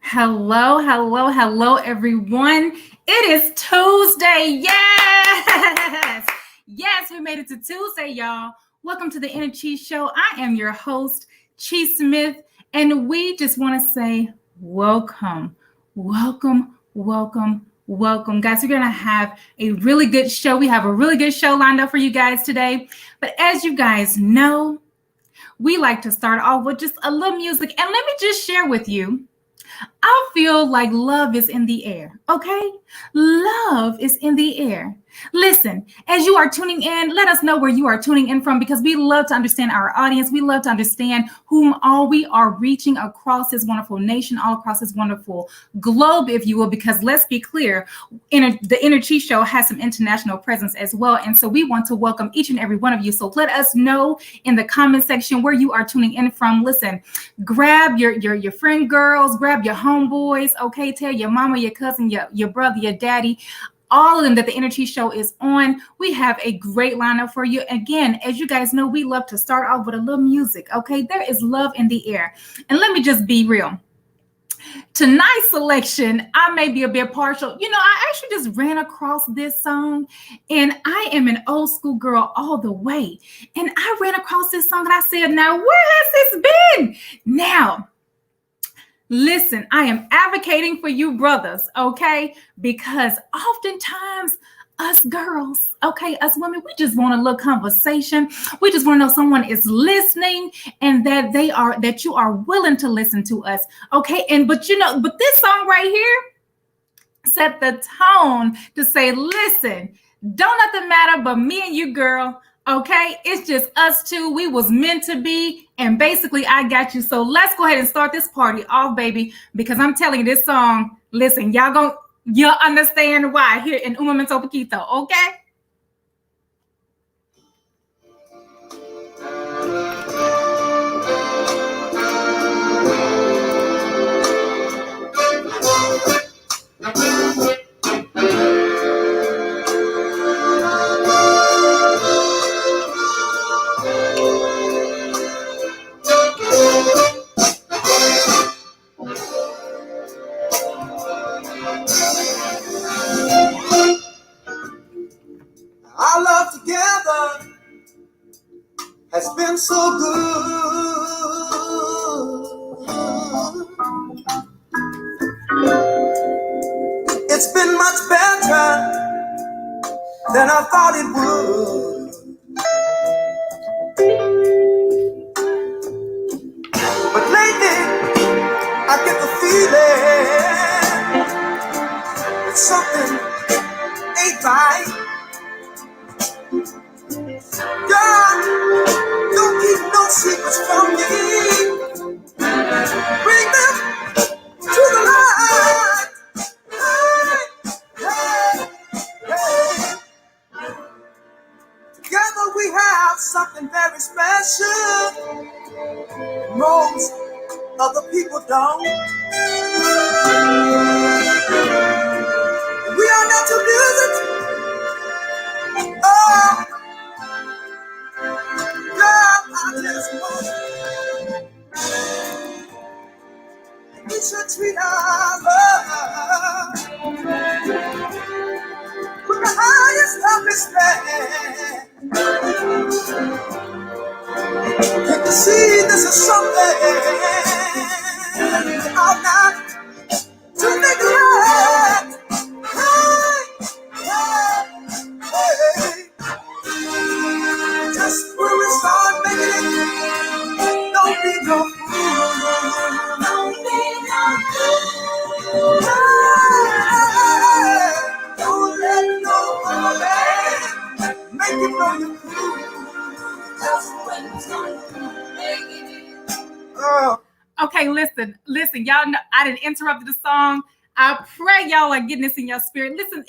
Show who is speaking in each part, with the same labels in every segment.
Speaker 1: Hello, hello, hello, everyone. It is Tuesday. Yes. Yes, we made it to Tuesday, y'all. Welcome to the InEarthgie Show. I am your host, Chi Smith, and we just want to say welcome, welcome, welcome, welcome. Guys, we're going to have a really good show. We have a really good show lined up for you guys today. But as you guys know, we like to start off with just a little music. And let me just share with you, I feel like love is in the air, okay? Love is in the air. Listen, as you are tuning in, let us know where you are tuning in from because we love to understand our audience. We love to understand whom all we are reaching across this wonderful nation, all across this wonderful globe, if you will, because let's be clear, the InEarthgie Show has some international presence as well. And so we want to welcome each and every one of you. So let us know in the comment section where you are tuning in from. Listen, grab your friend girls, grab your homeboys, okay? Tell your mama, your cousin, your brother, your daddy, all of them that the InEarthgie Show is on. We have a great lineup for you. Again, as you guys know, we love to start off with a little music, okay? There is love in the air. And let me just be real. Tonight's selection, I may be a bit partial. You know, I actually just ran across this song, and I am an old school girl all the way. And I ran across this song, and I said, now, where has this been? Now, listen, I am advocating for you brothers, okay? Because oftentimes us girls, okay, us women, we just want a little conversation. We just want to know someone is listening and that you are willing to listen to us, okay? But this song right here set the tone to say, listen, don't nothing matter but me and you, girl. Okay, it's just us two. We was meant to be, and basically I got you. So let's go ahead and start this party off, baby, because I'm telling you this song, listen, you'll understand why here in Un Momento Poquito, okay?
Speaker 2: Our love together has been so good. It's been much better than I thought it would. But lately, I get the feeling that something ain't right. God, don't keep no secrets from me. Bring them to the light. Hey, hey, hey. Together we have something very special. Most other people don't. We are not to music. Oh, God, I just want we should treat our love with the highest of respect. You can see this is something that ought not to neglect. Hey, hey, hey. Just when we start making it, don't be no fool. Don't be no fool. Hey, don't let nobody make you know you're cool. Just when we start making it.
Speaker 1: Okay, listen, y'all know I didn't interrupt the song. I pray y'all are getting this in your spirit. Listen,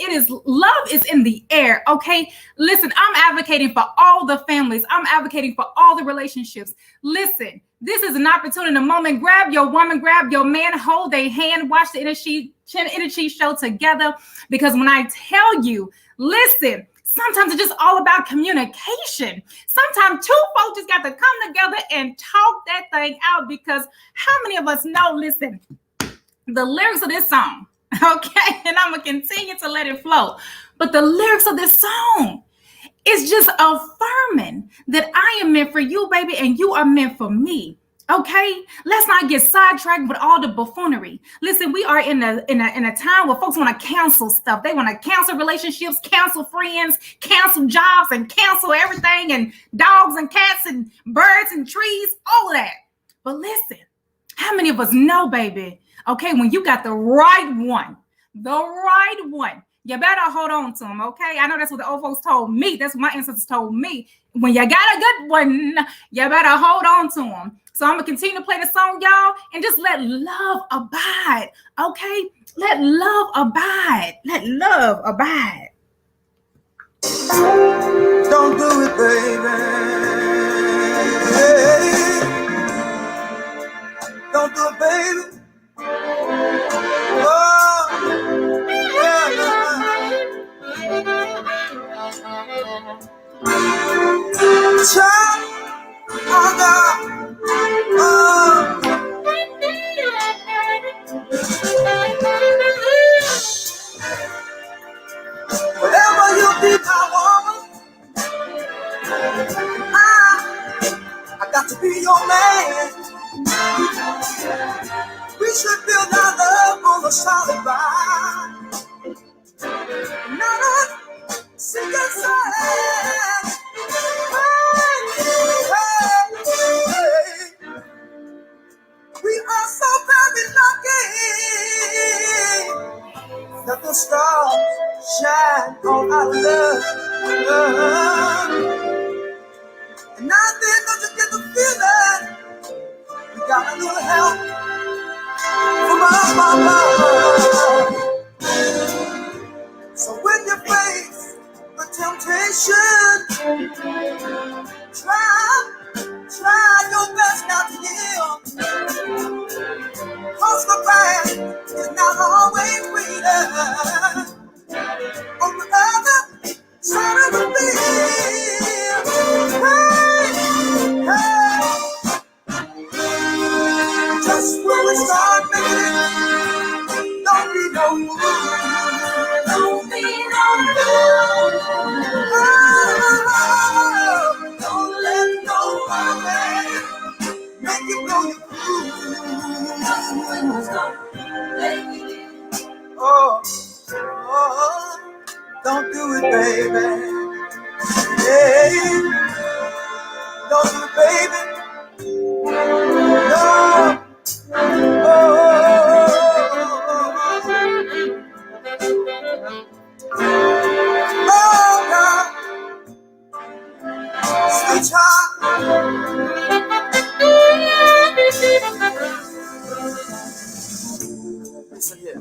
Speaker 1: love is in the air, okay? Listen, I'm advocating for all the families. I'm advocating for all the relationships. Listen, this is an opportunity, a moment. Grab your woman, grab your man, hold their hand, watch the InEarthgie Show together. Because when I tell you, listen, sometimes it's just all about communication. Sometimes two folks just got to come together and talk that thing out because how many of us know, listen, the lyrics of this song, okay? And I'm going to continue to let it flow. But the lyrics of this song is just affirming that I am meant for you, baby, and you are meant for me. Okay, let's not get sidetracked with all the buffoonery. Listen, we are in a time where folks want to cancel stuff. They want to cancel relationships, cancel friends, cancel jobs, and cancel everything, and dogs and cats and birds and trees, all of that. But listen, how many of us know, baby? Okay, when you got the right one, you better hold on to them, okay? I know that's what the old folks told me. That's what my ancestors told me. When you got a good one, you better hold on to them. So I'm going to continue to play the song, y'all, and just let love abide, okay? Let love abide. Let love abide.
Speaker 2: Don't do it, baby. Hey. Don't do it, baby. Oh, yeah. Child, oh, God. Whatever you be, my woman, I got to be your man. We should build our love on a solid ground, not on sinking sand. Hey. We are so very lucky that the stars shine on our love. And now then, don't you get the feeling we got a little help from our mama. So when you face the temptation, try your best not to yield. Cause the path is not always greener on the other side of the field. Hey, just when we start making it, don't be no fool. Don't be no fool. Oh, don't let nobody make you blow your cool. Just when we start making it. Oh, don't do it, baby. Hey, don't do it, baby. No. Oh, God. Sweet child. Listen here.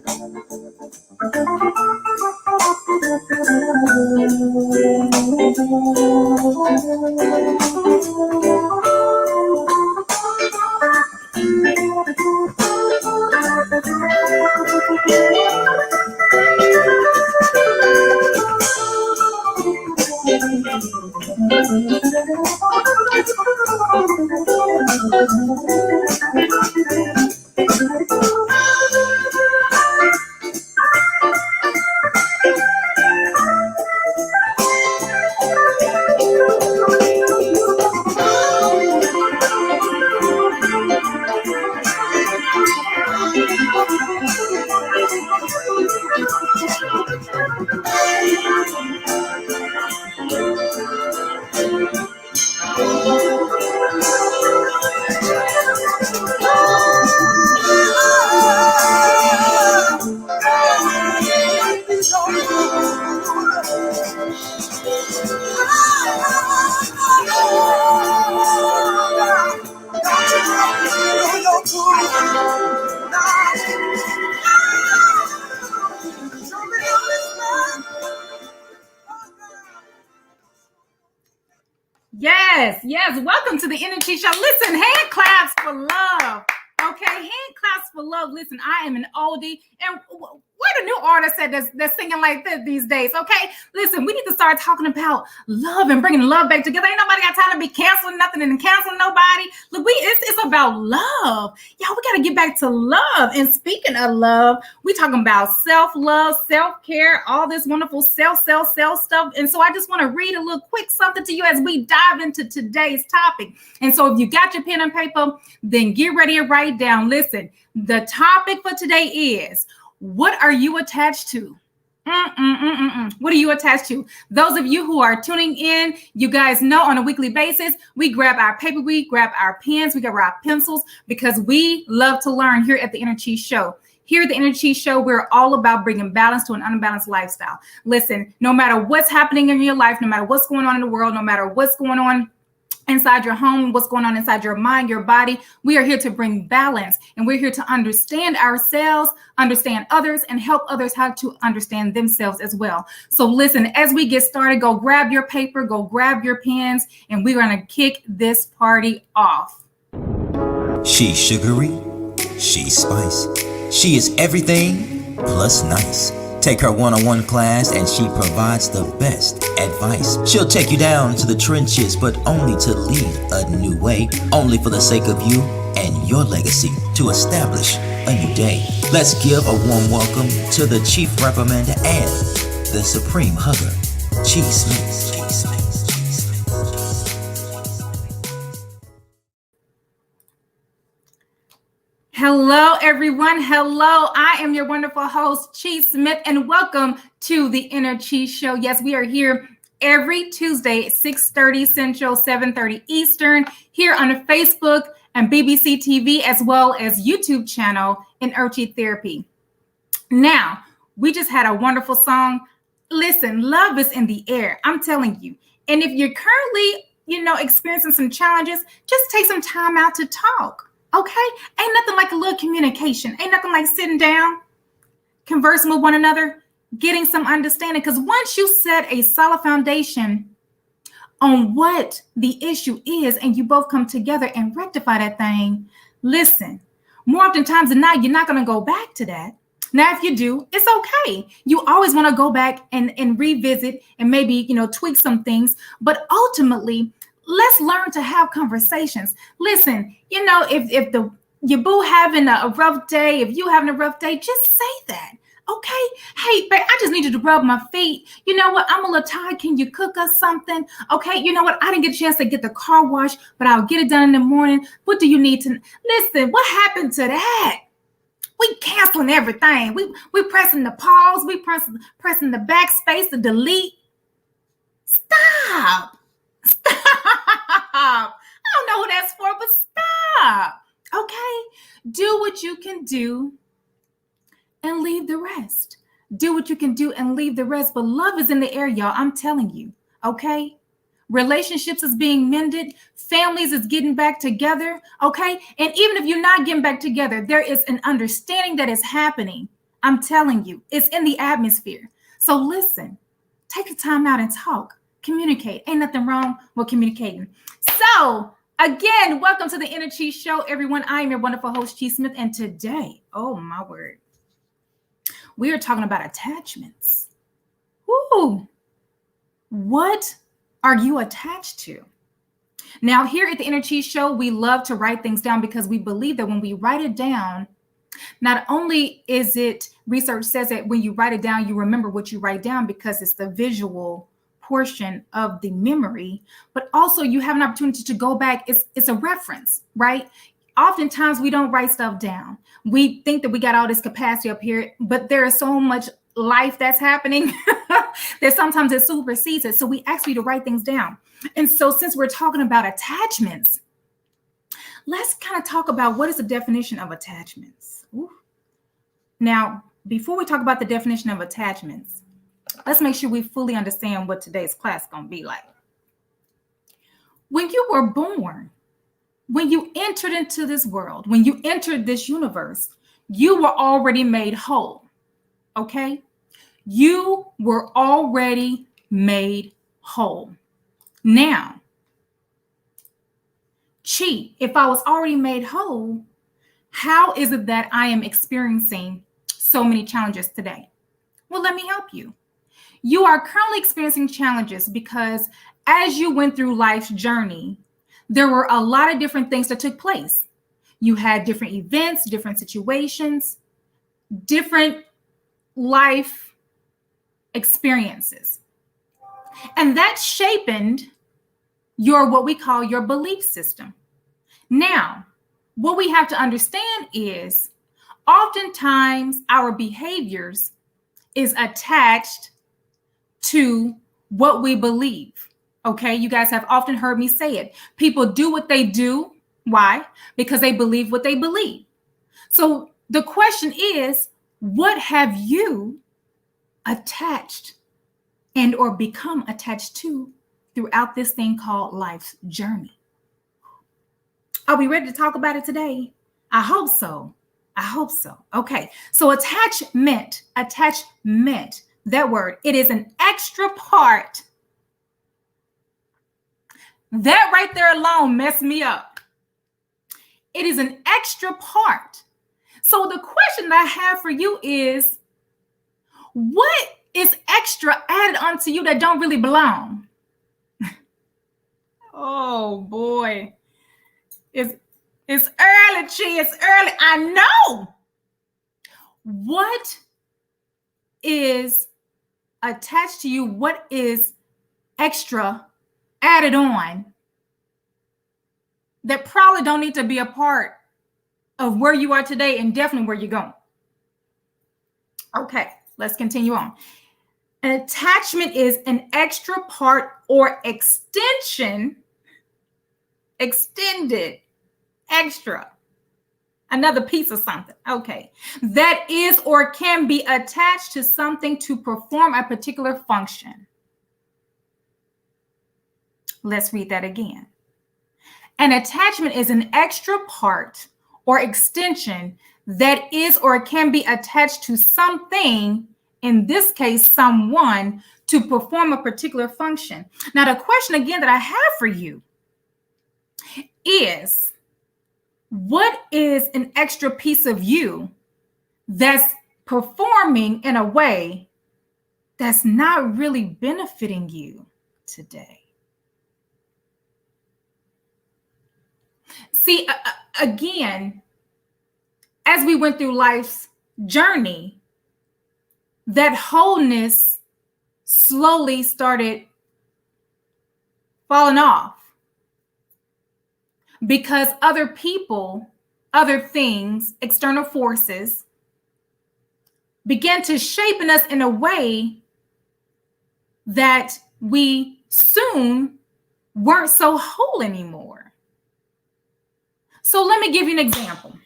Speaker 1: Yes. Welcome to the InEarthgie Show. Listen, hand claps for love. Okay, hand claps for love. Listen, I am an oldie. And what Where the new artists at that's singing like this these days, okay? Listen, we need to start talking about love and bringing love back together. Ain't nobody got time to be canceling nothing and canceling nobody. Look, it's about love. Y'all, we got to get back to love. And speaking of love, we talking about self-love, self-care, all this wonderful self stuff. And so I just want to read a little quick something to you as we dive into today's topic. And so if you got your pen and paper, then get ready to write down. Listen, the topic for today is, what are you attached to? What are you attached to? Those of you who are tuning in, you guys know on a weekly basis, we grab our paper, we grab our pens, we grab our pencils, because we love to learn here at the InEarthgie Show. Here at the InEarthgie Show, we're all about bringing balance to an unbalanced lifestyle. Listen, no matter what's happening in your life, no matter what's going on in the world, no matter what's going on inside your home, what's going on inside your mind, your body, we are here to bring balance, and we're here to understand ourselves, understand others, and help others how to understand themselves as well. So listen, as we get started, go grab your paper, go grab your pens, and we're going to kick this party off.
Speaker 2: She's sugary, she's spice, she is everything plus nice. Take her one-on-one class and she provides the best advice. She'll take you down to the trenches, but only to lead a new way. Only for the sake of you and your legacy, to establish a new day. Let's give a warm welcome to the Chief Reprimander and the Supreme Hugger, Chi Smith.
Speaker 1: Hello, everyone. Hello. I am your wonderful host, Chi Smith, and welcome to the InEarthgie Show. Yes, we are here every Tuesday at 6:30 Central, 7:30 Eastern, here on Facebook and BBC TV, as well as YouTube channel, InEarthgie Therapy. Now, we just had a wonderful song. Listen, love is in the air. I'm telling you. And if you're currently, experiencing some challenges, just take some time out to talk. Okay, ain't nothing like a little communication. Ain't nothing like sitting down, conversing with one another, getting some understanding. Because once you set a solid foundation on what the issue is and you both come together and rectify that thing, listen, more oftentimes than not, you're not going to go back to that. Now, if you do, it's okay. You always want to go back and revisit and maybe, tweak some things. But ultimately, let's learn to have conversations. Listen, if your boo having a rough day, if you having a rough day, just say that. Okay. Hey, babe, I just need you to rub my feet. You know what? I'm a little tired. Can you cook us something? Okay. You know what? I didn't get a chance to get the car washed, but I'll get it done in the morning. What do you need to listen? What happened to that? We canceling everything. We pressing the pause. We pressing the backspace, the delete. Stop. I don't know who that's for, but stop. Okay? Do what you can do and leave the rest. Do what you can do and leave the rest. But love is in the air, y'all. I'm telling you. Okay? Relationships is being mended. Families is getting back together. Okay? And even if you're not getting back together, there is an understanding that is happening. I'm telling you. It's in the atmosphere. So listen. Take the time out and talk. Communicate. Ain't nothing wrong with communicating. So, again, welcome to the InEarthgie Show, everyone. I am your wonderful host, Chi Smith, and today, oh my word, we are talking about attachments. Ooh, what are you attached to? Now, here at the InEarthgie Show, we love to write things down because we believe that when we write it down, not only is it, research says that when you write it down, you remember what you write down because it's the visual portion of the memory, but also you have an opportunity to go back. It's a reference, right? Oftentimes we don't write stuff down. We think that we got all this capacity up here, but there is so much life that's happening that sometimes it supersedes it. So we ask you to write things down. And so since we're talking about attachments, let's kind of talk about what is the definition of attachments. Ooh. Now, before we talk about the definition of attachments, let's make sure we fully understand what today's class is going to be like. When you were born, when you entered into this world, when you entered this universe, you were already made whole. Okay? You were already made whole. Now, Chi, if I was already made whole, how is it that I am experiencing so many challenges today? Well, let me help you. You are currently experiencing challenges because as you went through life's journey, there were a lot of different things that took place. You had different events, different situations, different life experiences. And that shaped your, what we call your belief system. Now, what we have to understand is oftentimes our behaviors is attached to what we believe. Okay, you guys have often heard me say it. People do what they do. Why? Because they believe what they believe. So the question is, what have you attached and or become attached to throughout this thing called life's journey? Are we ready to talk about it today? I hope so. I hope so. Okay, so attachment, that word, it is an extra part. That right there alone messed me up. It is an extra part. So the question that I have for you is, what is extra added onto you that don't really belong? Oh boy. It's early, Chi. It's early. I know. What is attached to you? What is extra added on that probably don't need to be a part of where you are today and definitely where you're going? Okay, let's continue on. An attachment is an extra part or extension, extended, extra, another piece of something. Okay, that is or can be attached to something to perform a particular function. Let's read that again. An attachment is an extra part or extension that is or can be attached to something, in this case, someone, to perform a particular function. Now, the question again that I have for you is, what is an extra piece of you that's performing in a way that's not really benefiting you today? See, again, as we went through life's journey, that wholeness slowly started falling off because other people, other things, external forces began to shape us in a way that we soon weren't so whole anymore. So let me give you an example,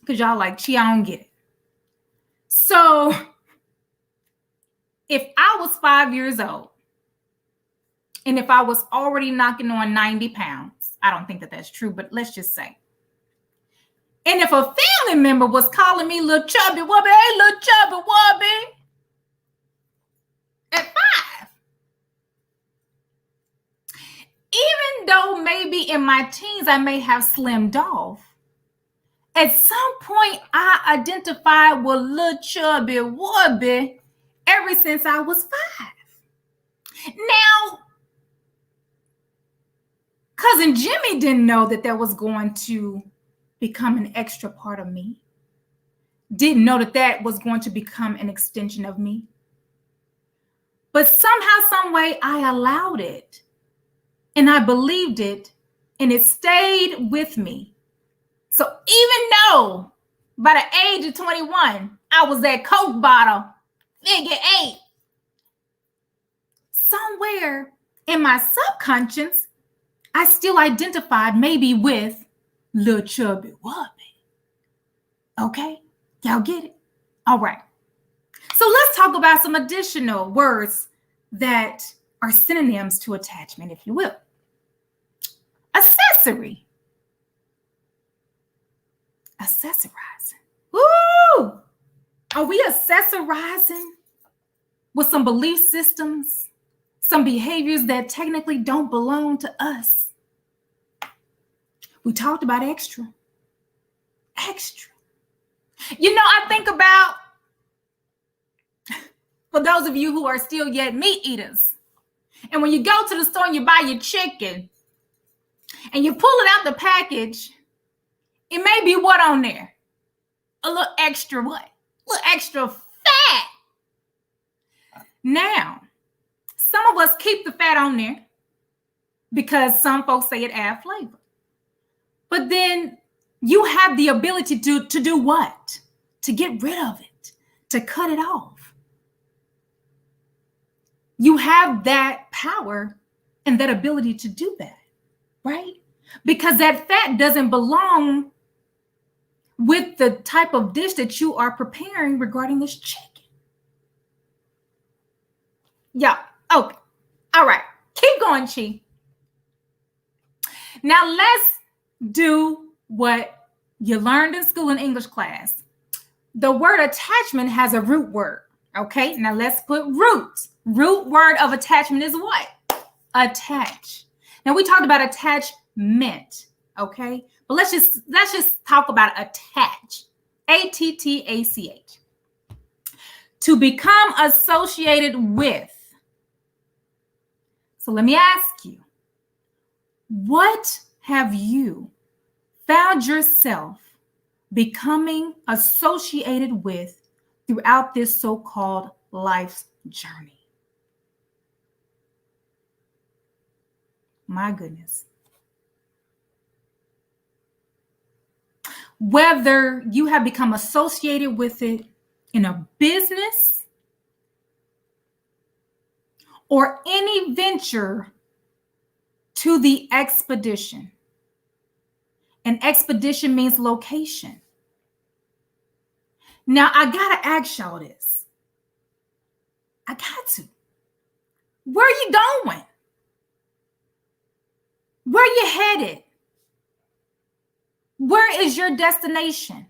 Speaker 1: because y'all like, Chi, I don't get it. So if I was 5 years old and if I was already knocking on 90 pounds, I don't think that that's true, but let's just say. And if a family member was calling me little chubby wubby, hey, little chubby wubby, at 5, even though maybe in my teens I may have slimmed off, at some point I identified with little chubby wubby ever since I was 5. Now, Cousin Jimmy didn't know that was going to become an extra part of me. Didn't know that was going to become an extension of me. But somehow, some way, I allowed it. And I believed it. And it stayed with me. So even though by the age of 21, I was that Coke bottle, figure 8, somewhere in my subconscious, I still identified maybe with little chubby wubby. Okay? Y'all get it? All right. So let's talk about some additional words that are synonyms to attachment, if you will. Accessory. Accessorizing. Woo! Are we accessorizing with some belief systems, some behaviors that technically don't belong to us? We talked about extra. Extra. I think about, for those of you who are still yet meat eaters, and when you go to the store and you buy your chicken and you pull it out the package, it may be what on there? A little extra what? A little extra fat. Now, some of us keep the fat on there because some folks say it adds flavor. But then you have the ability to do what? To get rid of it, to cut it off. You have that power and that ability to do that, right? Because that fat doesn't belong with the type of dish that you are preparing regarding this chicken. Yeah, okay. All right, keep going, Chi. Now let's do what you learned in school in English class. The word attachment has a root word, okay? Now let's put roots. Root word of attachment is what? Attach. Now we talked about attachment, okay? But let's just talk about attach. A-T-T-A-C-H. To become associated with. So let me ask you, what have you found yourself becoming associated with throughout this so-called life's journey? My goodness. Whether you have become associated with it in a business or any venture to the expedition. And expedition means location. Now, I got to ask y'all this. I got to. Where are you going? Where are you headed? Where is your destination?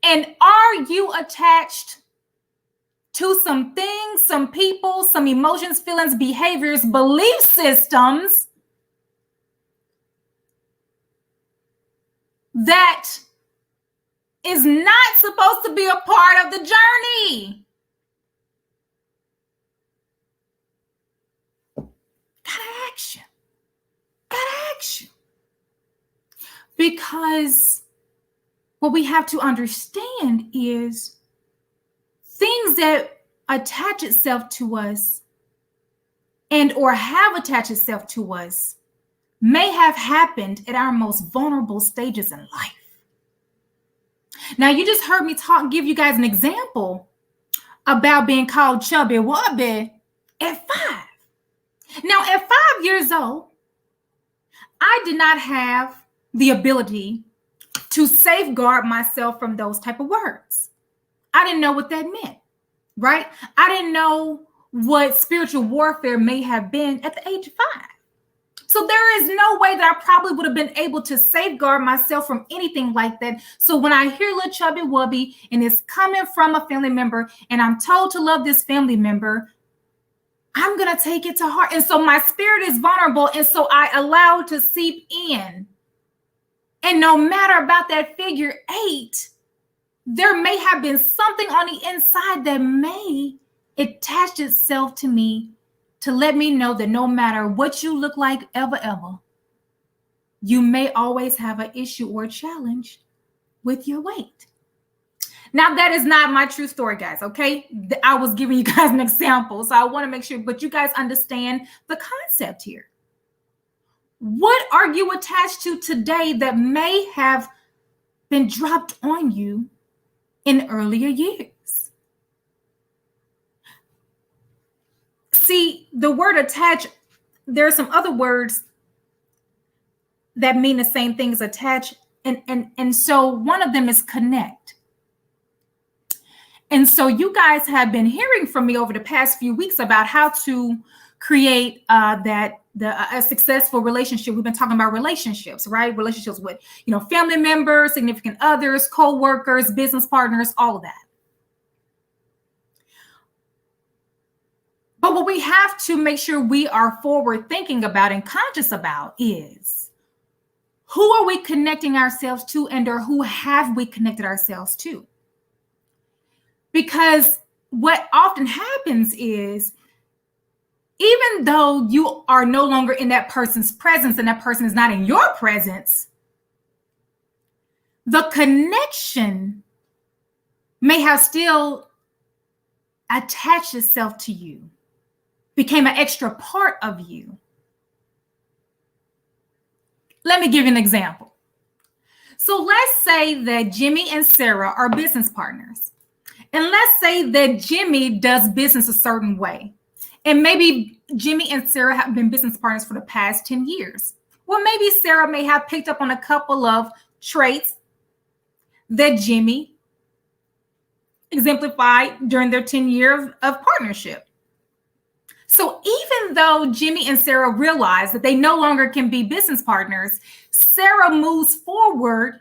Speaker 1: And are you attached to some things, some people, some emotions, feelings, behaviors, belief systems that is not supposed to be a part of the journey? Gotta ask you. Gotta ask you. Because what we have to understand is things that attach itself to us and or have attached itself to us may have happened at our most vulnerable stages in life. Now, you just heard me give you guys an example about being called chubby wubby at 5. Now, at 5 years old, I did not have the ability to safeguard myself from those type of words. I didn't know what that meant, right? I didn't know what spiritual warfare may have been at the age of 5. So there is no way that I probably would have been able to safeguard myself from anything like that. So when I hear little chubby wubby and it's coming from a family member and I'm told to love this family member, I'm going to take it to heart. And so my spirit is vulnerable. And so I allow it to seep in. And no matter about that figure 8, there may have been something on the inside that may attach itself to me to let me know that no matter what you look like ever, you may always have an issue or a challenge with your weight. Now, that is not my true story, guys, okay? I was giving you guys an example, so I want to make sure, but you guys understand the concept here. What are you attached to today that may have been dropped on you in earlier years? See, the word attach, there are some other words that mean the same thing as attach, and so one of them is connect. And so you guys have been hearing from me over the past few weeks about how to create a successful relationship. We've been talking about relationships, right? Relationships with, family members, significant others, co-workers, business partners, all of that. But what we have to make sure we are forward thinking about and conscious about is Who are we connecting ourselves to, and or who have we connected ourselves to? Because what often happens is, even though you are no longer in that person's presence and that person is not in your presence, the connection may have still attached itself to you, became an extra part of you. Let me give you an example. So let's say that Jimmy and Sarah are business partners. And let's say that Jimmy does business a certain way. And maybe Jimmy and Sarah have been business partners for the past 10 years. Well, maybe Sarah may have picked up on a couple of traits that Jimmy exemplified during their 10 years of partnership. So even though Jimmy and Sarah realize that they no longer can be business partners, Sarah moves forward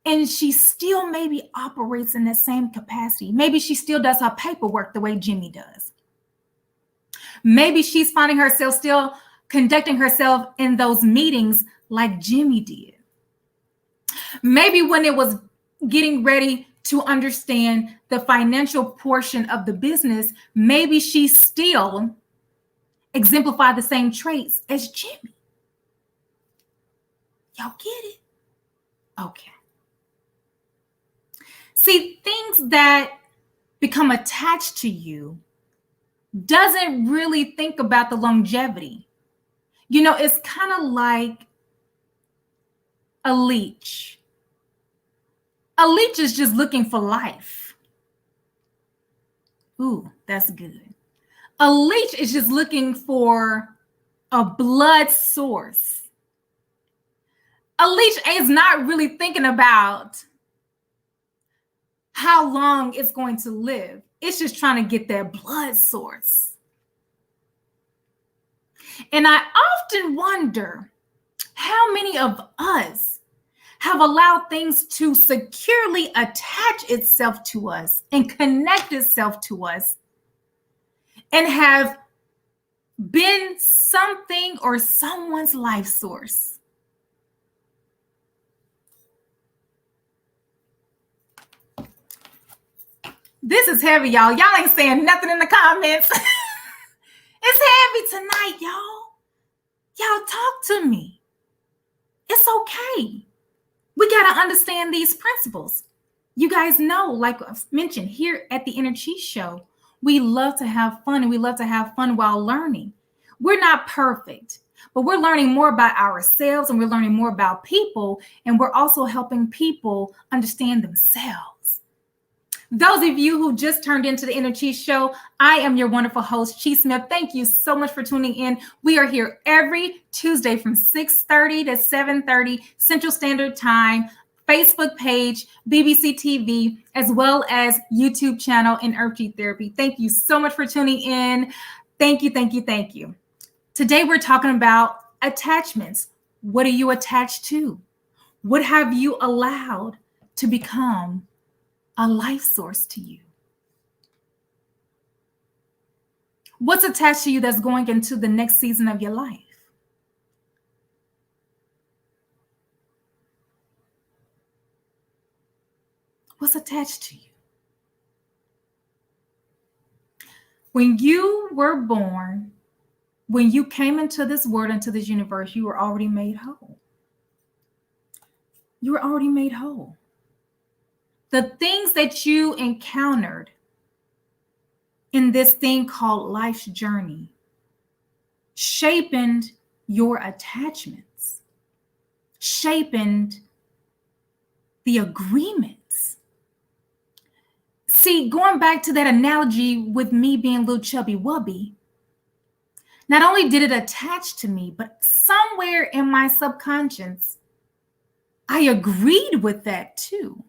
Speaker 1: and she still maybe operates in that same capacity. Maybe she still does her paperwork the way Jimmy does. Maybe she's finding herself still conducting herself in those meetings like Jimmy did. Maybe when it was getting ready to understand the financial portion of the business, maybe she still exemplified the same traits as Jimmy. Y'all get it? Okay. See, things that become attached to you doesn't really think about the longevity. You know, it's kind of like a leech. A leech is just looking for life. Ooh, that's good. A leech is just looking for a blood source. A leech is not really thinking about how long it's going to live. It's just trying to get that blood source. And I often wonder how many of us have allowed things to securely attach itself to us and connect itself to us and have been something or someone's life source. This is heavy, y'all. Y'all ain't saying nothing in the comments. It's heavy tonight, y'all. Y'all talk to me. It's okay. We got to understand these principles. You guys know, like I've mentioned here at the InEarthgie Show, we love to have fun, and we love to have fun while learning. We're not perfect, but we're learning more about ourselves, and we're learning more about people, and we're also helping people understand themselves. Those of you who just turned into the InEarthgie Show, I am your wonderful host, Chi Smith. Thank you so much for tuning in. We are here every Tuesday from 6:30 to 7:30 Central Standard Time, Facebook page, BBC TV, as well as YouTube channel, InEarthgie Therapy. Thank you so much for tuning in. Thank you, thank you, thank you. Today we're talking about attachments. What are you attached to? What have you allowed to become a life source to you? What's attached to you that's going into the next season of your life? What's attached to you? When you were born, when you came into this world, into this universe, you were already made whole. You were already made whole. The things that you encountered in this thing called life's journey shaped your attachments, shaped the agreements. See, going back to that analogy with me being little chubby wubby, not only did it attach to me, but somewhere in my subconscious, I agreed with that too.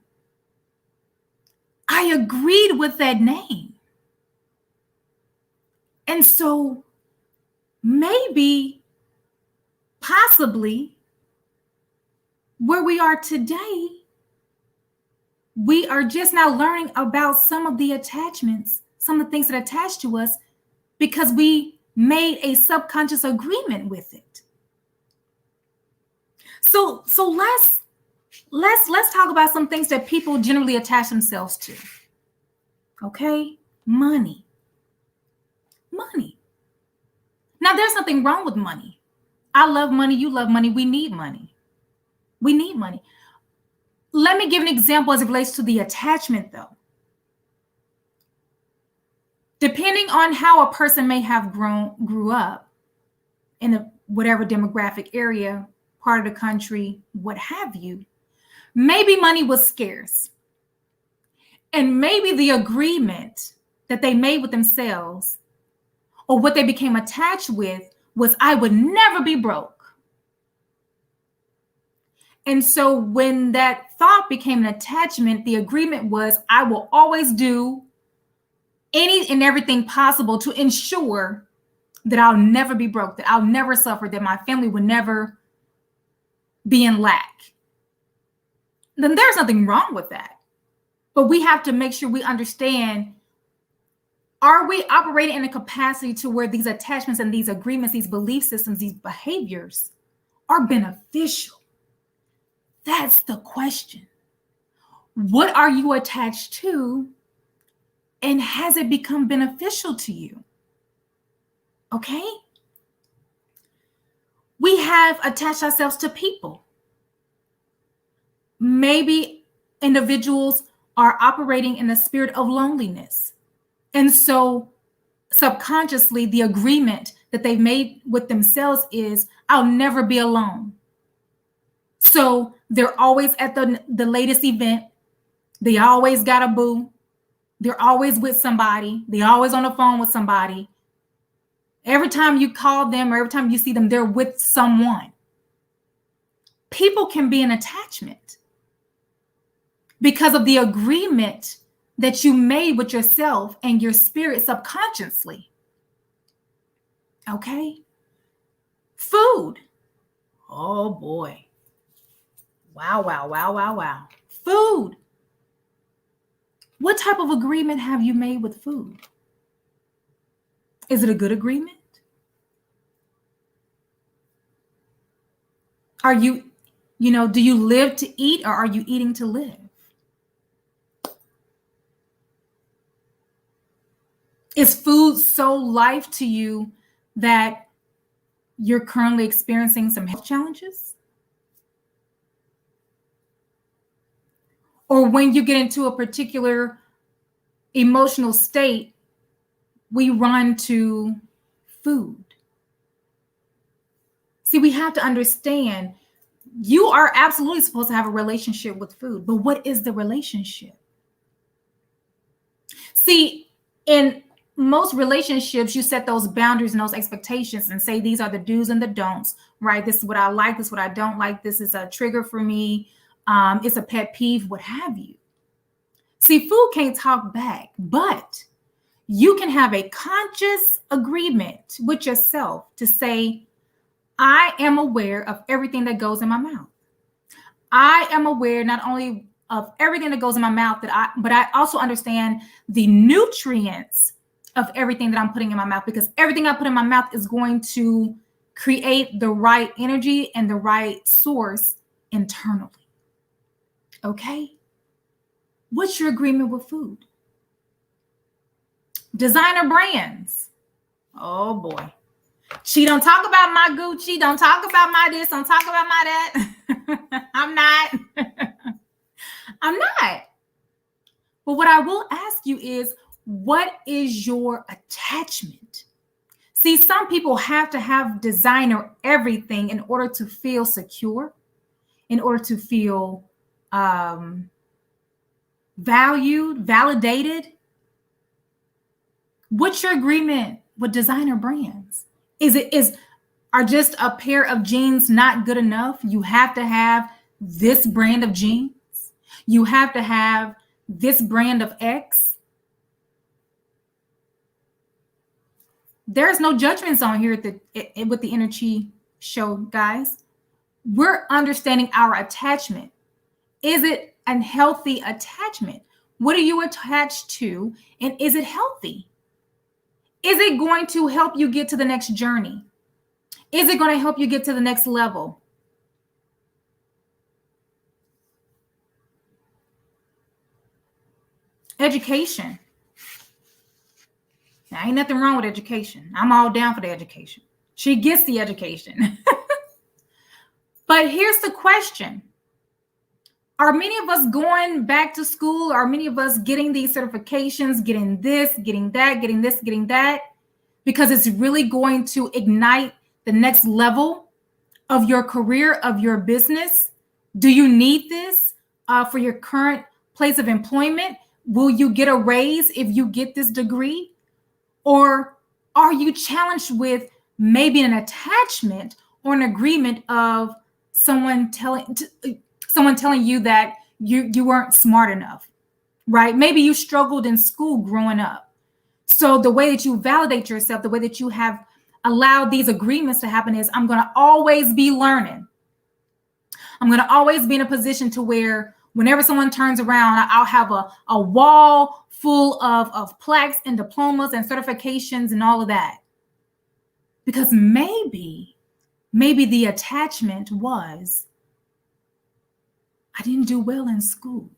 Speaker 1: I agreed with that name. And so maybe, possibly, where we are today, we are just now learning about some of the attachments, some of the things that attach to us, because we made a subconscious agreement with it. So let's talk about some things that people generally attach themselves to. Okay? Money. Now, there's nothing wrong with money. I love money. You love money. We need money. Let me give an example as it relates to the attachment, though. Depending on how a person may have grew up in whatever demographic area, part of the country, what have you, maybe money was scarce. And maybe the agreement that they made with themselves or what they became attached with was, I would never be broke. And so when that thought became an attachment, the agreement was, I will always do any and everything possible to ensure that I'll never be broke, that I'll never suffer, that my family would never be in lack. Then there's nothing wrong with that. But we have to make sure we understand, are we operating in a capacity to where these attachments and these agreements, these belief systems, these behaviors are beneficial? That's the question. What are you attached to? And has it become beneficial to you? Okay? We have attached ourselves to people. Maybe individuals are operating in the spirit of loneliness. And so subconsciously, the agreement that they've made with themselves is, I'll never be alone. So they're always at the latest event. They always got a boo. They're always with somebody. They're always on the phone with somebody. Every time you call them or every time you see them, they're with someone. People can be an attachment because of the agreement that you made with yourself and your spirit subconsciously. Okay? Food. Oh boy. Wow. Food. What type of agreement have you made with food? Is it a good agreement? Are you, do you live to eat or are you eating to live? Is food so life to you that you're currently experiencing some health challenges? Or when you get into a particular emotional state, we run to food. See, we have to understand, you are absolutely supposed to have a relationship with food, but what is the relationship? See, in most relationships, you set those boundaries and those expectations and say, these are the do's and the don'ts, right? This is what I like, this is what I don't like, this is a trigger for me, it's a pet peeve, what have you. See, food can't talk back, but you can have a conscious agreement with yourself to say, I am aware of everything that goes in my mouth. I am aware not only of everything that goes in my mouth, but I also understand the nutrients of everything that I'm putting in my mouth, because everything I put in my mouth is going to create the right energy and the right source internally. Okay? What's your agreement with food? Designer brands. Oh boy. She don't talk about my Gucci. Don't talk about my this. Don't talk about my that. I'm not. But what I will ask you is, what is your attachment? See, some people have to have designer everything in order to feel secure, in order to feel valued, validated. What's your agreement with designer brands? Are just a pair of jeans not good enough? You have to have this brand of jeans. You have to have this brand of X. There's no judgments on here with the InEarthgie show, guys. We're understanding our attachment. Is it a healthy attachment? What are you attached to? And is it healthy? Is it going to help you get to the next journey? Is it going to help you get to the next level? Education. Now, ain't nothing wrong with education. I'm all down for the education. She gets the education. But here's the question. Are many of us going back to school? Are many of us getting these certifications, getting this, getting that, getting this, getting that? Because it's really going to ignite the next level of your career, of your business. Do you need this for your current place of employment? Will you get a raise if you get this degree? Or are you challenged with maybe an attachment or an agreement of someone telling you that you weren't smart enough, right? Maybe you struggled in school growing up. So the way that you validate yourself, the way that you have allowed these agreements to happen is, I'm going to always be learning. I'm going to always be in a position to where whenever someone turns around, I'll have a wall full of plaques and diplomas and certifications and all of that. Because maybe the attachment was, I didn't do well in school.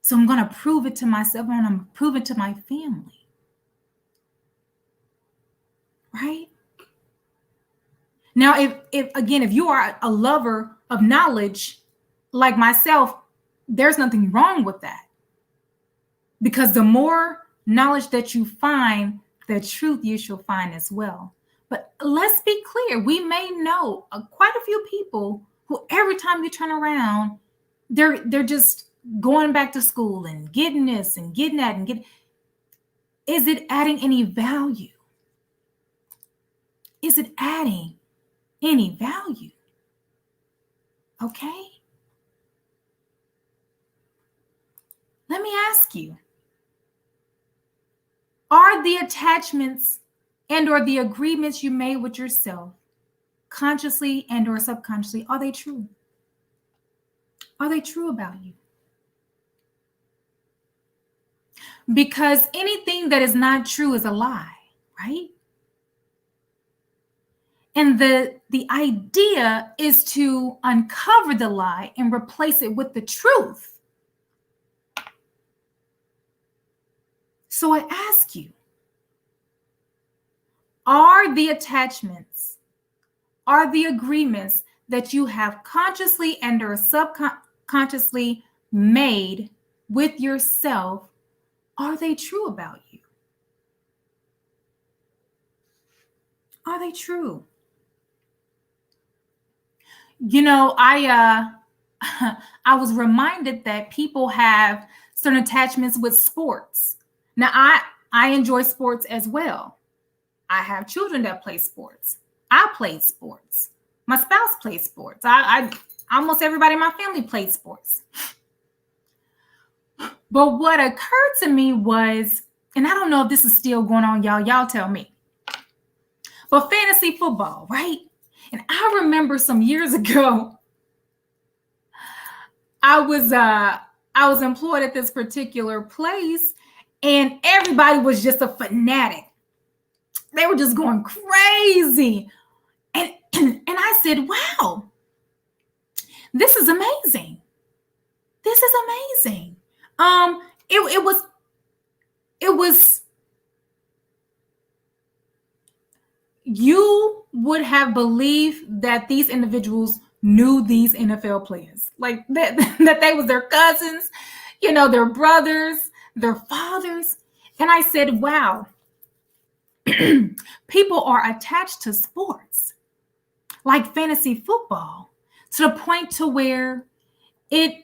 Speaker 1: So I'm going to prove it to myself and I'm going to prove it to my family. Right? Now, if you are a lover of knowledge like myself, there's nothing wrong with that. Because the more knowledge that you find, the truth you shall find as well. But let's be clear. We may know quite a few people who every time you turn around, they're just going back to school and getting this and getting that and getting. Is it adding any value? Is it adding any value? Okay. Let me ask you, are the attachments and or the agreements you made with yourself, consciously and or subconsciously, are they true? Are they true about you? Because anything that is not true is a lie, right? And the idea is to uncover the lie and replace it with the truth. So I ask you, are the attachments, are the agreements that you have consciously and or subconsciously made with yourself, are they true about you? Are they true? You know, I was reminded that people have certain attachments with sports. Now, I enjoy sports as well. I have children that play sports. I play sports. My spouse plays sports. I almost everybody in my family plays sports. But what occurred to me was, and I don't know if this is still going on, y'all tell me, but fantasy football, right? And I remember some years ago, I was employed at this particular place, and everybody was just a fanatic. They were just going crazy. And I said, wow, this is amazing. This is amazing. It was, you would have believed that these individuals knew these NFL players, like that they was their cousins, their brothers, their fathers. And I said, wow, people are attached to sports like fantasy football to the point to where if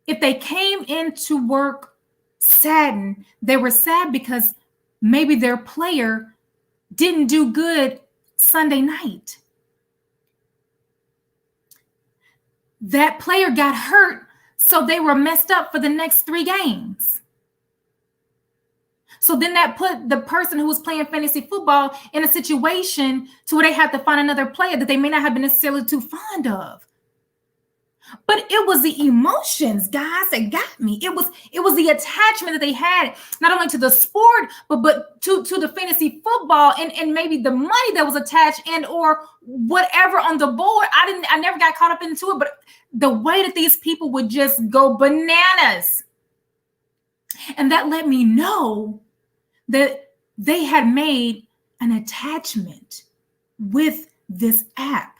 Speaker 1: they came into work saddened, they were sad because maybe their player didn't do good Sunday night. That player got hurt, so they were messed up for the next 3 games. So then that put the person who was playing fantasy football in a situation to where they had to find another player that they may not have been necessarily too fond of. But it was the emotions, guys, that got me. It was the attachment that they had, not only to the sport, but to the fantasy football and maybe the money that was attached and or whatever on the board. I never got caught up into it, but the way that these people would just go bananas And that let me know that they had made an attachment with this app,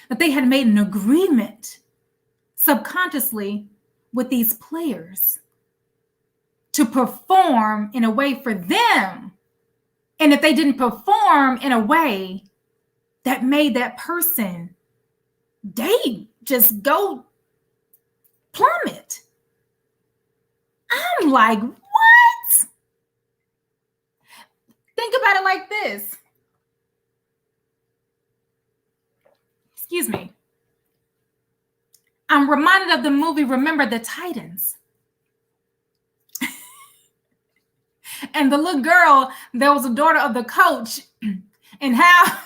Speaker 1: that they had made an agreement subconsciously with these players to perform in a way for them. And if they didn't perform in a way that made that person, they just go plummet. I'm like, what? Think about it like this. Excuse me. I'm reminded of the movie Remember the Titans. And the little girl that was a daughter of the coach, and how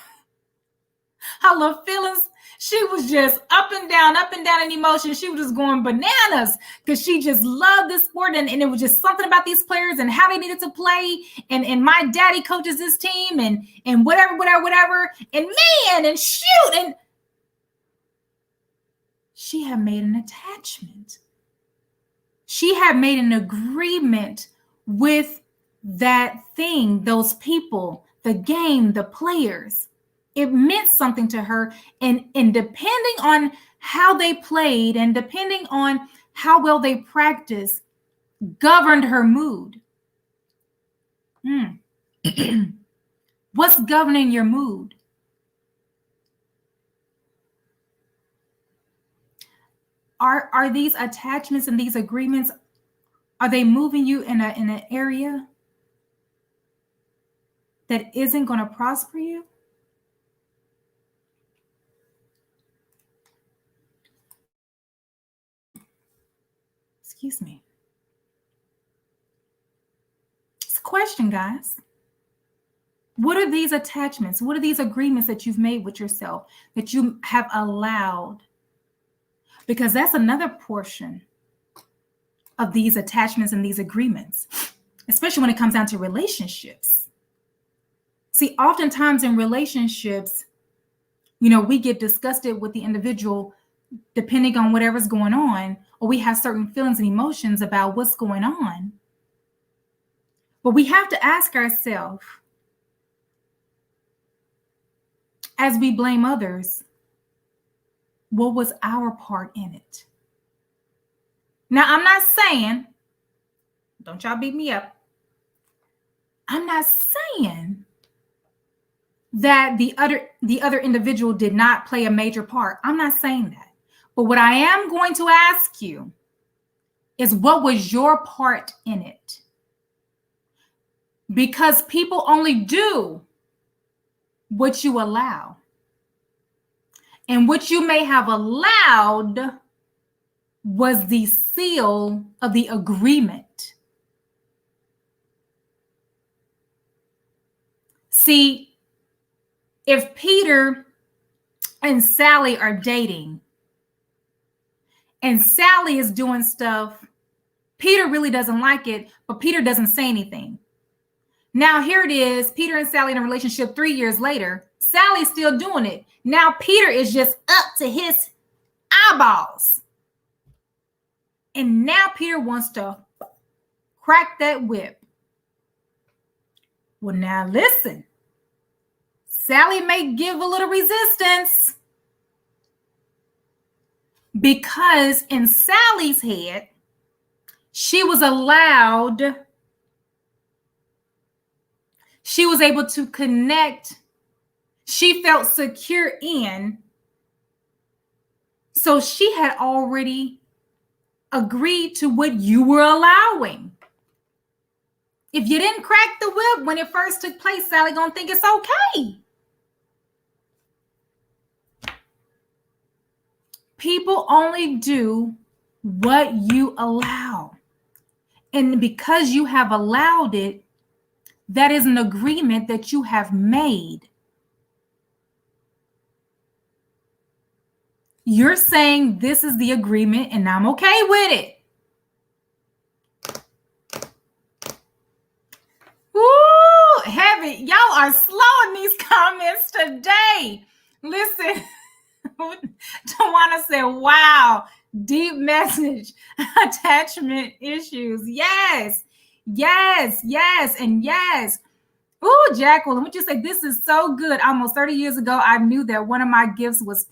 Speaker 1: her feelings, she was just up and down in emotion. She was just going bananas because she just loved this sport. And it was just something about these players and how they needed to play. And my daddy coaches this team and whatever. And man, and shoot. And she had made an attachment. She had made an agreement with that thing, those people, the game, the players. It meant something to her. And depending on how they played and depending on how well they practiced, governed her mood. What's governing your mood? Are these attachments and these agreements, are they moving you in an area that isn't going to prosper you? Excuse me. It's a question, guys. What are these attachments? What are these agreements that you've made with yourself that you have allowed? Because that's another portion of these attachments and these agreements, especially when it comes down to relationships. See, oftentimes in relationships, we get disgusted with the individual depending on whatever's going on, or we have certain feelings and emotions about what's going on. But we have to ask ourselves, as we blame others, what was our part in it? Now, I'm not saying, don't y'all beat me up. I'm not saying that the other individual did not play a major part. I'm not saying that. But what I am going to ask you is, what was your part in it? Because people only do what you allow. And what you may have allowed was the seal of the agreement. See, if Peter and Sally are dating, and Sally is doing stuff, Peter really doesn't like it, but Peter doesn't say anything. Now here it is, Peter and Sally in a relationship 3 years later. Sally's still doing it. Now Peter is just up to his eyeballs. And now Peter wants to crack that whip. Well, now listen. Sally may give a little resistance, because in Sally's head, she was allowed, she was able to connect, she felt secure in, so she had already agreed to what you were allowing. If you didn't crack the whip when it first took place, Sally gonna think it's okay. People only do what you allow. And because you have allowed it, that is an agreement that you have made. You're saying this is the agreement and I'm okay with it. Woo, heavy. Y'all are slow in these comments today. Listen. Tawana said, wow, Deep message. Attachment issues. Yes. Yes. Yes. And yes. Ooh, Jacqueline, would you say this is so good? Almost 30 years ago, I knew that one of my gifts was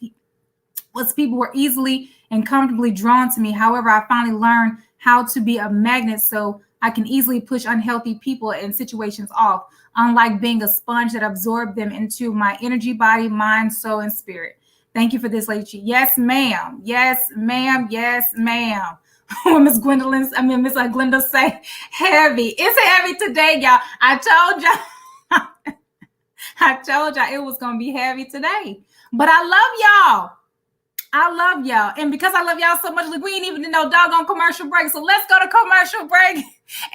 Speaker 1: people were easily and comfortably drawn to me. However, I finally learned how to be a magnet so I can easily push unhealthy people and situations off, unlike being a sponge that absorbed them into my energy, body, mind, soul, and spirit. Thank you for this, Lady Chi. Yes, ma'am. Yes, ma'am. Yes, ma'am. When Miss Glenda say heavy. It's heavy today, y'all. I told y'all it was gonna be heavy today. But I love y'all. And because I love y'all so much, like, we ain't even no doggone commercial break. So let's go to commercial break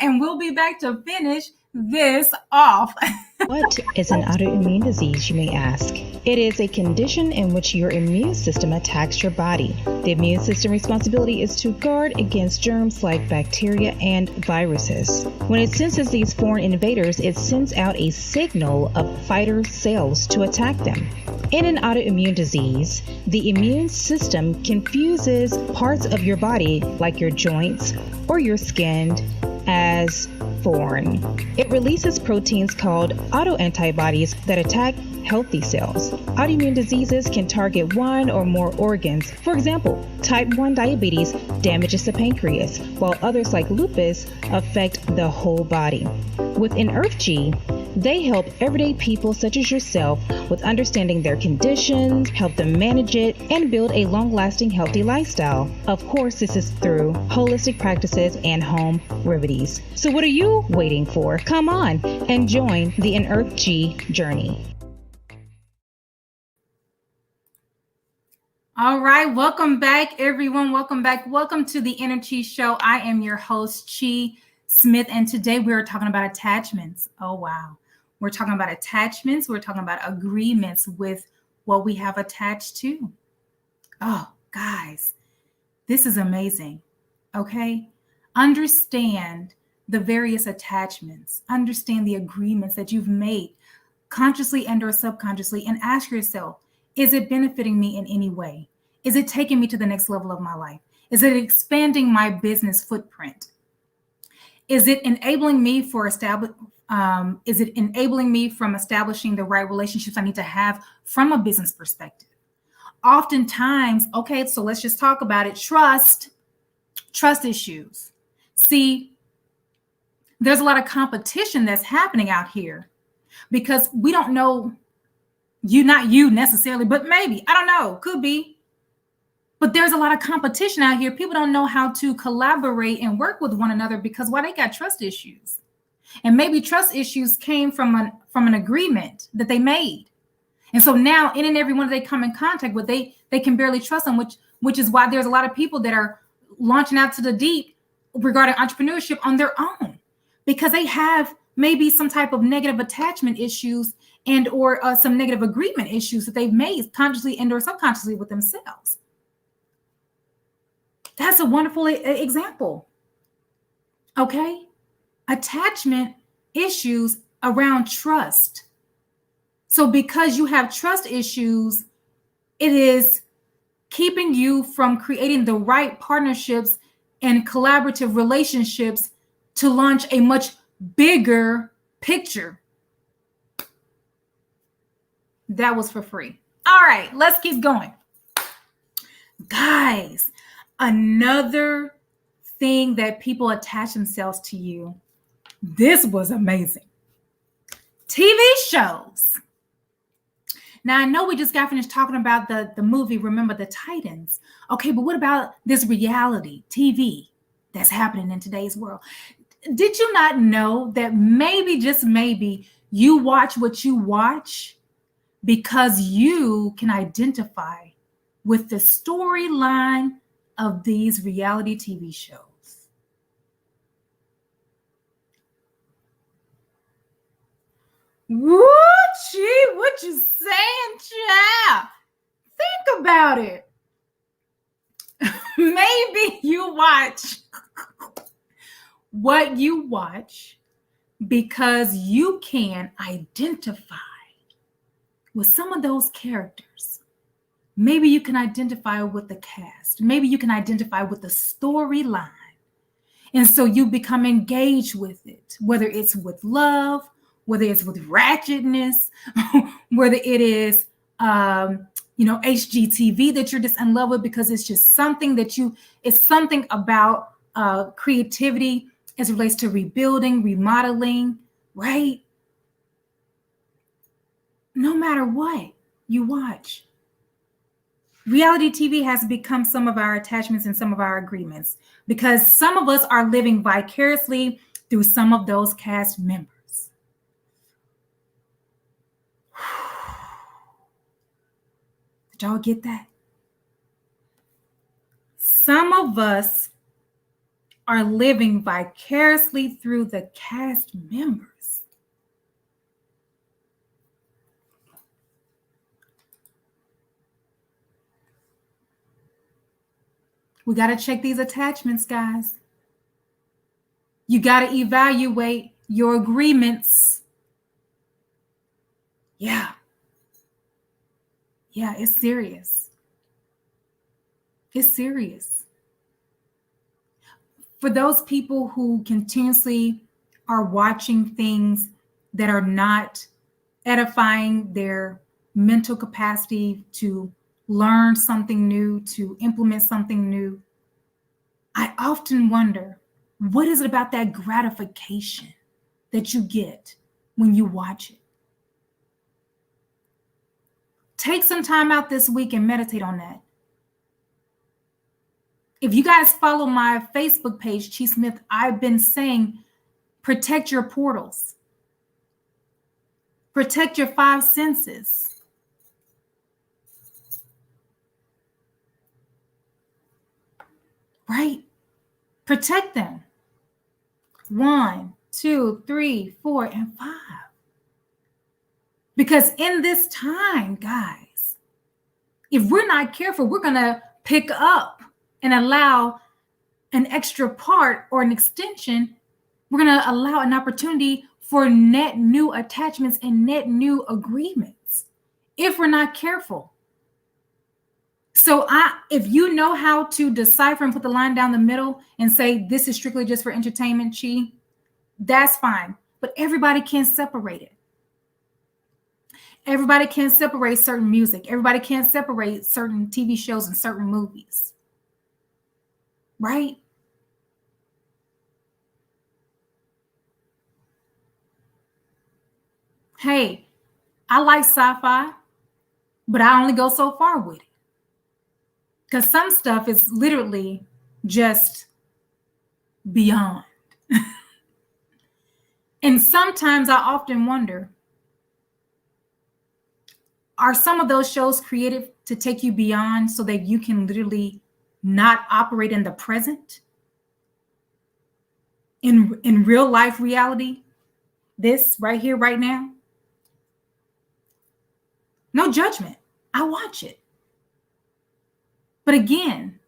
Speaker 1: and we'll be back to finish this off.
Speaker 3: What is an autoimmune disease, you may ask? It is a condition in which your immune system attacks your body. The immune system responsibility is to guard against germs like bacteria and viruses. When it senses these foreign invaders, it sends out a signal of fighter cells to attack them. In an autoimmune disease, the immune system confuses parts of your body, like your joints or your skin, as foreign. It releases proteins called autoantibodies that attack healthy cells. Autoimmune diseases can target one or more organs. For example, type 1 diabetes damages the pancreas, while others like lupus affect the whole body. With InEarthgie, they help everyday people such as yourself with understanding their conditions, help them manage it, and build a long-lasting healthy lifestyle. Of course, this is through holistic practices and home remedies. So what are you waiting for? Come on and join the InEarthgie journey.
Speaker 1: All right, welcome back, everyone. Welcome back. Welcome to the Inner Chi Show. I am your host, Chi Smith, and today we're talking about attachments. Oh, wow. We're talking about attachments. We're talking about agreements with what we have attached to. Oh, guys, this is amazing. Okay? Understand the various attachments. Understand the agreements that you've made consciously and or subconsciously, and ask yourself, is it benefiting me in any way? Is it taking me to the next level of my life? Is it expanding my business footprint? Is it enabling me from establishing the right relationships I need to have from a business perspective? Oftentimes, okay, so let's just talk about it. Trust issues. See, there's a lot of competition that's happening out here because we don't know not you necessarily, but maybe, I don't know, could be. But there's a lot of competition out here. People don't know how to collaborate and work with one another because they got trust issues. And maybe trust issues came from an agreement that they made. And so now in and every one they come in contact with, they can barely trust them, which is why there's a lot of people that are launching out to the deep regarding entrepreneurship on their own, because they have maybe some type of negative attachment issues and or some negative agreement issues that they've made consciously and or subconsciously with themselves. That's a wonderful example. Okay? Attachment issues around trust. So because you have trust issues, it is keeping you from creating the right partnerships and collaborative relationships to launch a much bigger picture. That was for free. All right, let's keep going. Guys, another thing that people attach themselves to you. This was amazing. TV shows. Now, I know we just got finished talking about the movie, Remember the Titans. Okay, but what about this reality TV that's happening in today's world? Did you not know that maybe, just maybe, you watch what you watch because you can identify with the storyline of these reality TV shows? Woo, gee, what you saying, child? Think about it. Maybe you watch what you watch because you can identify with some of those characters. maybe you can identify with the cast. Maybe you can identify with the storyline. And so you become engaged with it, whether it's with love, whether it's with ratchetness, whether it is, HGTV that you're just in love with because it's just something it's something about creativity as it relates to rebuilding, remodeling, right? No matter what you watch. Reality TV has become some of our attachments and some of our agreements because some of us are living vicariously through some of those cast members. Did y'all get that? Some of us are living vicariously through the cast members. We got to check these attachments, guys. You got to evaluate your agreements. Yeah, it's serious. It's serious. For those people who continuously are watching things that are not edifying their mental capacity to learn something new, to implement something new, I often wonder, what is it about that gratification that you get when you watch it? Take some time out this week and meditate on that. If you guys follow my Facebook page, Chi Smith, I've been saying, protect your portals. Protect your five senses. Right? Protect them. 1, 2, 3, 4, and 5. Because in this time, guys, if we're not careful, we're going to pick up and allow an extra part or an extension. We're going to allow an opportunity for net new attachments and net new agreements if we're not careful. So if you know how to decipher and put the line down the middle and say, this is strictly just for entertainment, Chi, that's fine. But everybody can separate it. Everybody can separate certain music. Everybody can separate certain TV shows and certain movies. Right? Hey, I like sci-fi, but I only go so far with it. Because some stuff is literally just beyond. And sometimes I often wonder, are some of those shows created to take you beyond so that you can literally not operate in the present? In real life reality, this right here, right now? No judgment. I watch it. But again,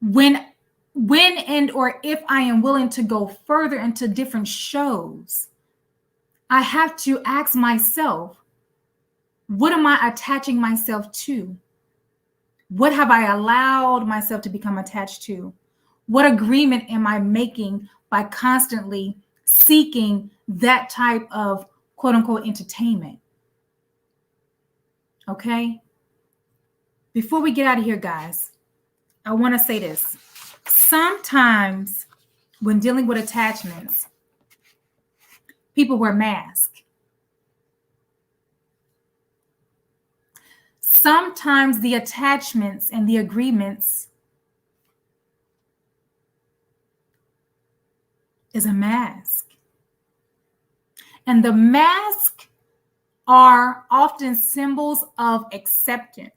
Speaker 1: when and or if I am willing to go further into different shows, I have to ask myself, what am I attaching myself to? What have I allowed myself to become attached to? What agreement am I making by constantly seeking that type of quote unquote entertainment? Okay? Before we get out of here, guys, I want to say this. Sometimes when dealing with attachments, people wear masks. Sometimes the attachments and the agreements is a mask. And the mask are often symbols of acceptance.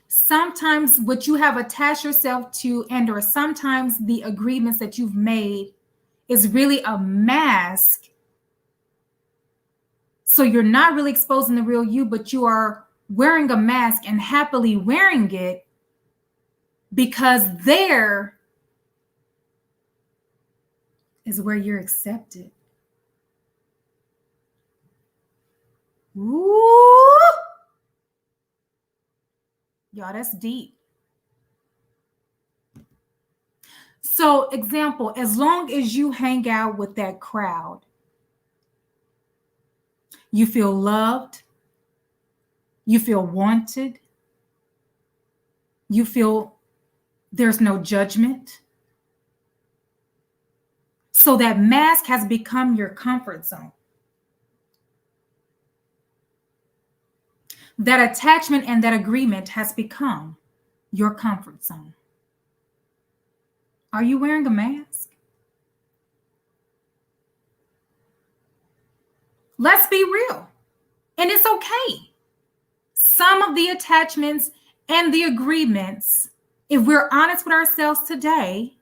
Speaker 1: Sometimes what you have attached yourself to and or sometimes the agreements that you've made is really a mask. So you're not really exposing the real you, but you are wearing a mask and happily wearing it because there is where you're accepted. Ooh. Y'all, that's deep. So, example, as long as you hang out with that crowd, you feel loved, you feel wanted, you feel there's no judgment. So that mask has become your comfort zone. That attachment and that agreement has become your comfort zone. Are you wearing a mask? Let's be real. And it's okay. Some of the attachments and the agreements, if we're honest with ourselves today,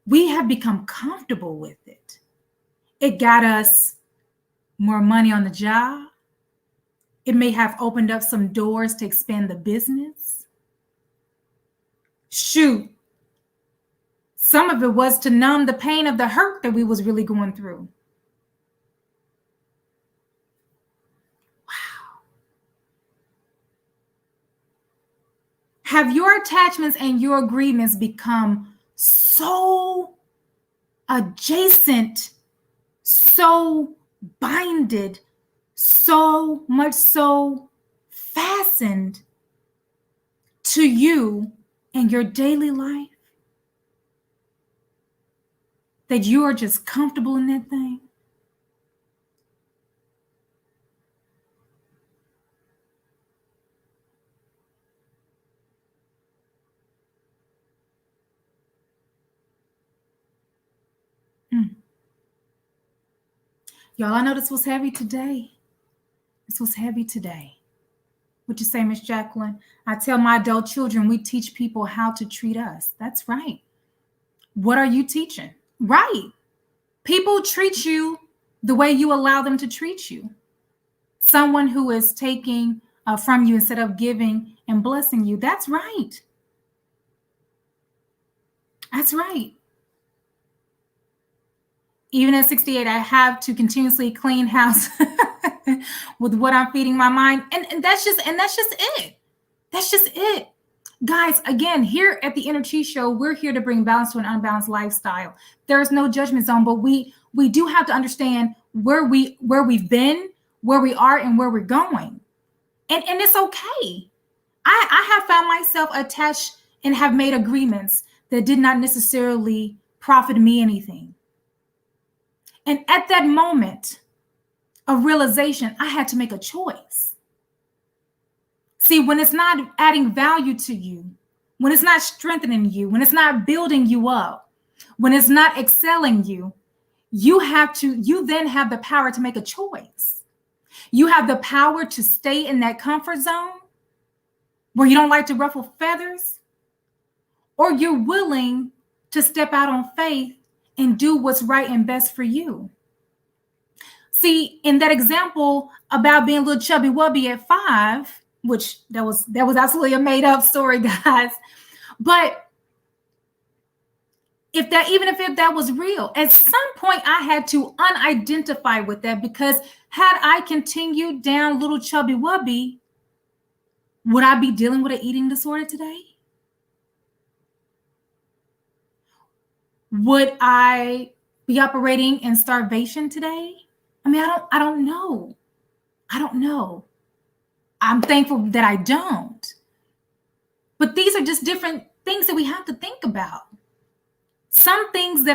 Speaker 1: we have become comfortable with it. It got us more money on the job. It may have opened up some doors to expand the business. Shoot. Some of it was to numb the pain of the hurt that we was really going through. Wow. Have your attachments and your agreements become so adjacent, so binded, so much so fastened to you and your daily life that you are just comfortable in that thing? Y'all, I know this was heavy today. This was heavy today. What you say, Miss Jacqueline? I tell my adult children, we teach people how to treat us. That's right. What are you teaching? Right. People treat you the way you allow them to treat you. Someone who is taking from you instead of giving and blessing you. That's right. That's right. Even at 68, I have to continuously clean house with what I'm feeding my mind. And that's just it. That's just it. Guys, again, here at the InEarthgie Show, we're here to bring balance to an unbalanced lifestyle. There is no judgment zone, but we do have to understand where we've been, where we are, and where we're going. And it's okay. I have found myself attached and have made agreements that did not necessarily profit me anything. And at that moment of realization, I had to make a choice. See, when it's not adding value to you, when it's not strengthening you, when it's not building you up, when it's not excelling you, you then have the power to make a choice. You have the power to stay in that comfort zone where you don't like to ruffle feathers, or you're willing to step out on faith and do what's right and best for you. See, in that example about being a little chubby wubby at 5, which that was absolutely a made up story, guys. But even if that was real, at some point I had to unidentify with that, because had I continued down little chubby wubby, would I be dealing with an eating disorder today? Would I be operating in starvation today? I mean, I don't know. I don't know. I'm thankful that I don't. But these are just different things that we have to think about. Some things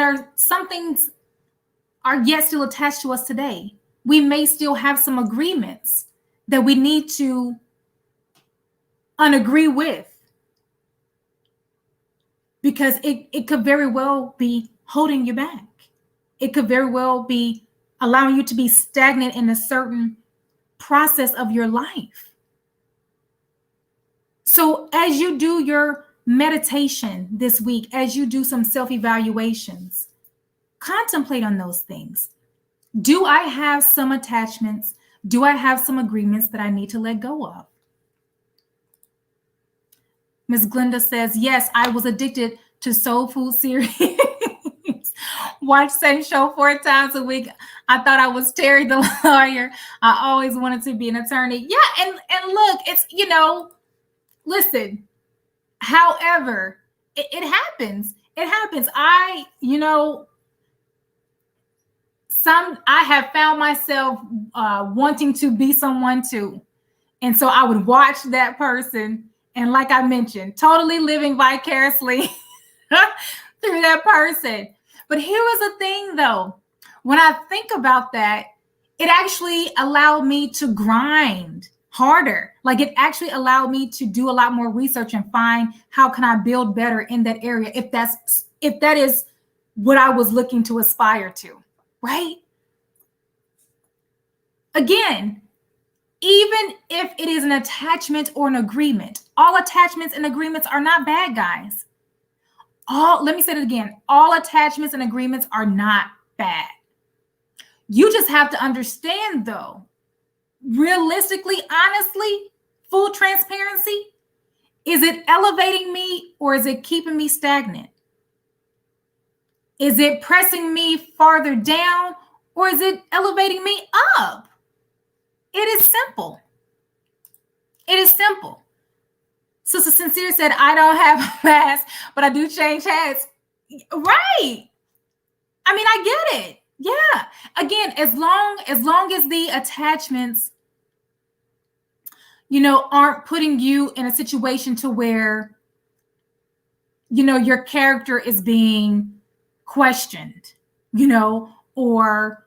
Speaker 1: are yet still attached to us today. We may still have some agreements that we need to unagree with, because it could very well be holding you back. It could very well be allowing you to be stagnant in a certain process of your life. So as you do your meditation this week, as you do some self-evaluations, contemplate on those things. Do I have some attachments? Do I have some agreements that I need to let go of? Ms. Glenda says, yes, I was addicted to soul food series. watch same show 4 times a week. I thought I was Terry the lawyer. I always wanted to be an attorney. Yeah, and look, it's, listen, however, it happens. It happens. I have found myself wanting to be someone too. And so I would watch that person. And like I mentioned, totally living vicariously through that person. But here was the thing, though. When I think about that, it actually allowed me to grind harder. Like, it actually allowed me to do a lot more research and find how can I build better in that area if that is what I was looking to aspire to, right? Again, even if it is an attachment or an agreement, all attachments and agreements are not bad, guys. Let me say it again. All attachments and agreements are not bad. You just have to understand, though, realistically, honestly, full transparency, is it elevating me or is it keeping me stagnant? Is it pressing me farther down or is it elevating me up? It is simple. It is simple. Sister Sincere said, I don't have a mask, but I do change hats. Right. I mean, I get it. Yeah. Again, as long as the attachments, aren't putting you in a situation to where, your character is being questioned, or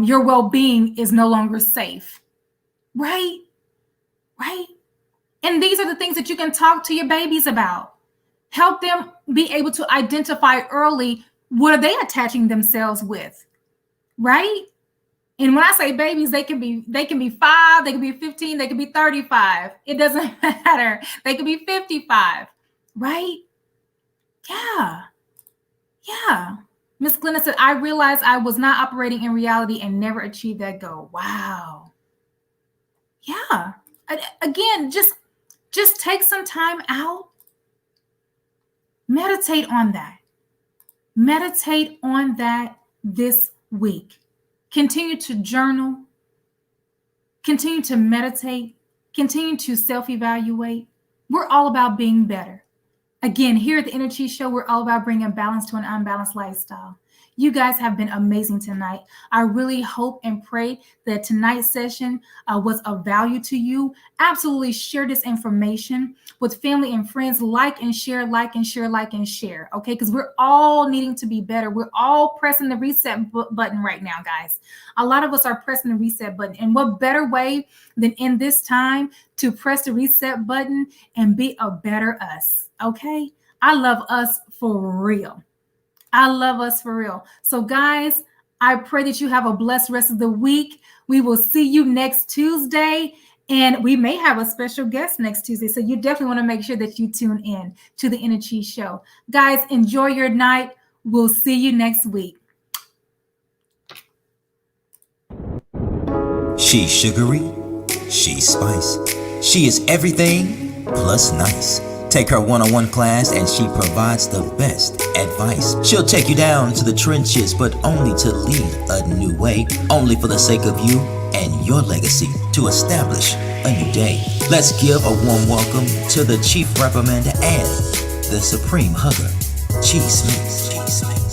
Speaker 1: your well-being is no longer safe. Right. Right. And these are the things that you can talk to your babies about. Help them be able to identify early, what are they attaching themselves with, right? And when I say babies, they can be 5, they can be 15, they can be 35. It doesn't matter. They can be 55, right? Yeah. Yeah. Miss Glenna said, I realized I was not operating in reality and never achieved that goal. Wow. Yeah. Again, just take some time out. Meditate on that. Meditate on that this week. Continue to journal. Continue to meditate. Continue to self-evaluate. We're all about being better. Again, here at the InEarthgie Show, we're all about bringing balance to an unbalanced lifestyle. You guys have been amazing tonight. I really hope and pray that tonight's session was of value to you. Absolutely share this information with family and friends. Like and share, like and share, like and share. Okay, because we're all needing to be better. We're all pressing the reset button right now, guys. A lot of us are pressing the reset button. And what better way than in this time to press the reset button and be a better us? Okay, I love us for real. I love us for real. So guys, I pray that you have a blessed rest of the week. We will see you next Tuesday, and we may have a special guest next Tuesday. So you definitely want to make sure that you tune in to the InEarthgie Show. Guys, enjoy your night. We'll see you next week.
Speaker 2: She's sugary, she's spice. She is everything plus nice. Take her one-on-one class and she provides the best advice. She'll take you down to the trenches, but only to lead a new way. Only for the sake of you and your legacy to establish a new day. Let's give a warm welcome to the Chief Reprimander and the Supreme Hugger, G. Smith.